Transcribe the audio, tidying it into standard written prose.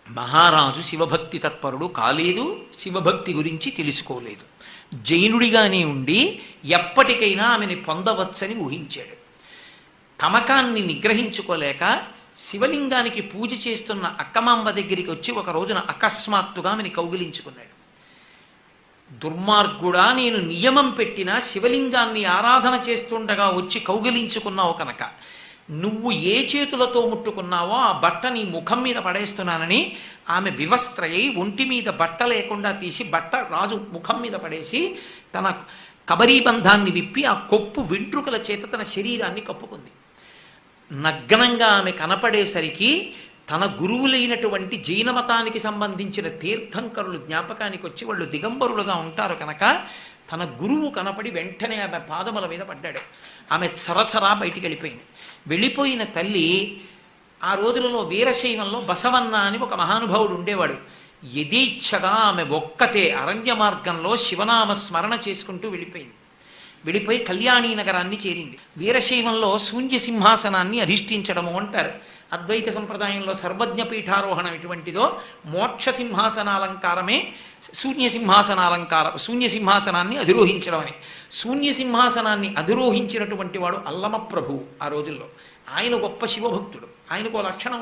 మహారాజు శివభక్తి తత్పరుడు కాలేదు, శివభక్తి గురించి తెలుసుకోలేదు. జైనుడిగానే ఉండి ఎప్పటికైనా ఆమెని పొందవచ్చని ఊహించాడు. తమకాన్ని నిగ్రహించుకోలేక శివలింగానికి పూజ చేస్తున్న అక్కమాంబ దగ్గరికి వచ్చి ఒక రోజున అకస్మాత్తుగా ఆమెని కౌగిలించుకున్నాడు. దుర్మార్గుడా, నేను నియమం పెట్టిన శివలింగాన్ని ఆరాధన చేస్తుండగా వచ్చి కౌగిలించుకున్నావు కనుక నువ్వు ఏ చేతులతో ముట్టుకున్నావో ఆ బట్ట నీ ముఖం మీద పడేస్తున్నానని ఆమె వివస్త్రయ్యి ఒంటి మీద బట్ట లేకుండా తీసి బట్ట రాజు ముఖం మీద పడేసి తన కబరీబంధాన్ని విప్పి ఆ కొప్పు వెంట్రుకల చేత తన శరీరాన్ని కప్పుకుంది. నగ్నంగా ఆమె కనపడేసరికి తన గురువులైనటువంటి జైన మతానికి సంబంధించిన తీర్థంకరులు జ్ఞాపకానికి వచ్చి వాళ్ళు దిగంబరులుగా ఉంటారు కనుక తన గురువు కనపడి వెంటనే ఆమె పాదముల మీద పడ్డాడు. ఆమె చరచరా బయటికి వెళ్ళిపోయింది. వెళ్ళిపోయిన తల్లి ఆ రోజులలో వీరశైవంలో బసవన్న అని ఒక మహానుభావుడు ఉండేవాడు. యథేచ్ఛగా ఆమె ఒక్కతే అరణ్య మార్గంలో శివనామ స్మరణ చేసుకుంటూ వెళ్ళిపోయింది. వెళ్ళిపోయి కళ్యాణీ నగరాన్ని చేరింది. వీరశైవంలో శూన్య సింహాసనాన్ని అధిష్ఠించడము అంటారు. అద్వైత సంప్రదాయంలో సర్వజ్ఞ పీఠారోహణం ఎటువంటిదో మోక్ష సింహాసనాలంకారమే శూన్య సింహాసనాన్ని అధిరోహించడం అని. శూన్య సింహాసనాన్ని అధిరోహించినటువంటి వాడు అల్లమ ప్రభువు. ఆ రోజుల్లో ఆయన గొప్ప శివభక్తుడు. ఆయనకు లక్షణం